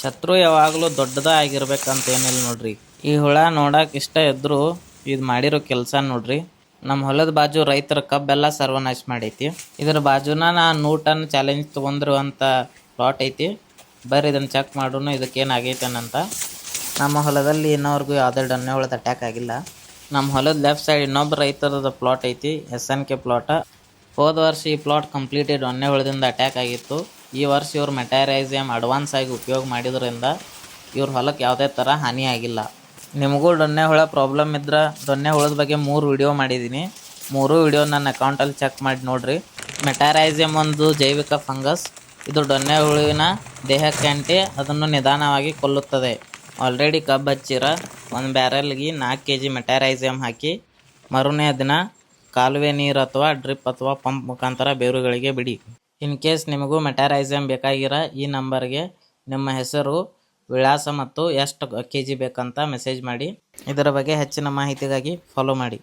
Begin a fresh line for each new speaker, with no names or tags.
ಶತ್ರು ಯಾವಾಗಲೂ ದೊಡ್ಡದ ಆಗಿರ್ಬೇಕಂತ ಏನಿಲ್ಲ ನೋಡ್ರಿ. ಈ ಹುಳ ನೋಡಕ್ ಇಷ್ಟ ಇದ್ರು ಇದು ಮಾಡಿರೋ ಕೆಲಸ ನೋಡ್ರಿ. ನಮ್ಮ ಹೊಲದ ಬಾಜು ರೈತರ ಕಬ್ಬೆಲ್ಲ ಸರ್ವನಾಶ ಮಾಡೈತಿ. ಇದ್ರ ಬಾಜುನ ನಾ 100 ಟನ್ ಚಾಲೆಂಜ್ ತೊಗೊಂಡಿರುವಂಥ ಪ್ಲಾಟ್ ಐತಿ. ಬರ್ರಿ ಇದನ್ನು ಚೆಕ್ ಮಾಡೋಣ ಇದಕ್ಕೇನು ಆಗೈತೇನಂತ. ನಮ್ಮ ಹೊಲದಲ್ಲಿ ಇನ್ನೋರ್ಗೂ ಯಾವುದೇ ಡೊನ್ನೆ ಹುಳದ ಅಟ್ಯಾಕ್ ಆಗಿಲ್ಲ. ನಮ್ಮ ಹೊಲದ ಲೆಫ್ಟ್ ಸೈಡ್ ಇನ್ನೊಬ್ಬ ರೈತರದ ಪ್ಲಾಟ್ ಐತಿ, SNK ಪ್ಲಾಟ್. ಹೋದ ವರ್ಷ ಈ ಪ್ಲಾಟ್ ಕಂಪ್ಲೀಟ್ ಡೊನ್ನೆ ಹುಳದಿಂದ ಅಟ್ಯಾಕ್ ಆಗಿತ್ತು. ಈ ವರ್ಷ ಇವ್ರು ಮೆಟಾರೈಸಿಯಮ್ ಅಡ್ವಾನ್ಸ್ ಆಗಿ ಉಪಯೋಗ ಮಾಡಿದ್ರಿಂದ ಇವ್ರ ಹೊಲಕ್ಕೆ ಯಾವುದೇ ಥರ ಹಾನಿ ಆಗಿಲ್ಲ. ನಿಮಗೂ ಡೊನ್ನೆ ಹುಳ ಪ್ರಾಬ್ಲಮ್ ಇದ್ರೆ ಡೊನ್ನೆ ಹುಳದ ಬಗ್ಗೆ 3 ವಿಡಿಯೋ ಮಾಡಿದ್ದೀನಿ. 3 ವಿಡಿಯೋ ನನ್ನ ಅಕೌಂಟಲ್ಲಿ ಚೆಕ್ ಮಾಡಿ ನೋಡಿರಿ. ಮೆಟಾರೈಸಿಯಮ್ ಒಂದು ಜೈವಿಕ ಫಂಗಸ್. ಇದು ಡೊನ್ನೆ ಹುಳುವಿನ ದೇಹಕ್ಕೆ ಅಂಟಿ ಅದನ್ನು ನಿಧಾನವಾಗಿ ಕೊಲ್ಲುತ್ತದೆ. ಆಲ್ರೆಡಿ ಕಬ್ಬು ಹಚ್ಚಿರ ಒಂದು ಬ್ಯಾರಲ್ಗೆ 4 kg ಮೆಟಾರೈಸಿಯಮ್ ಹಾಕಿ ಮರುನೇ ದಿನ ಕಾಲುವೆ ನೀರು ಅಥವಾ ಡ್ರಿಪ್ ಅಥವಾ ಪಂಪ್ ಮುಖಾಂತರ ಬೇರುಗಳಿಗೆ ಬಿಡಿ. ಇನ್ ಕೇಸ್ ನಿಮಗೂ ಮೆಟಾರೈಸಿಯಮ್ ಬೇಕಾಗಿರ ಈ ನಂಬರ್ಗೆ ನಿಮ್ಮ ಹೆಸರು, ವಿಳಾಸ ಮತ್ತು ಎಷ್ಟು kg ಬೇಕಂತ ಮೆಸೇಜ್ ಮಾಡಿ. ಇದರ ಬಗ್ಗೆ ಹೆಚ್ಚಿನ ಮಾಹಿತಿಗಾಗಿ ಫಾಲೋ ಮಾಡಿ.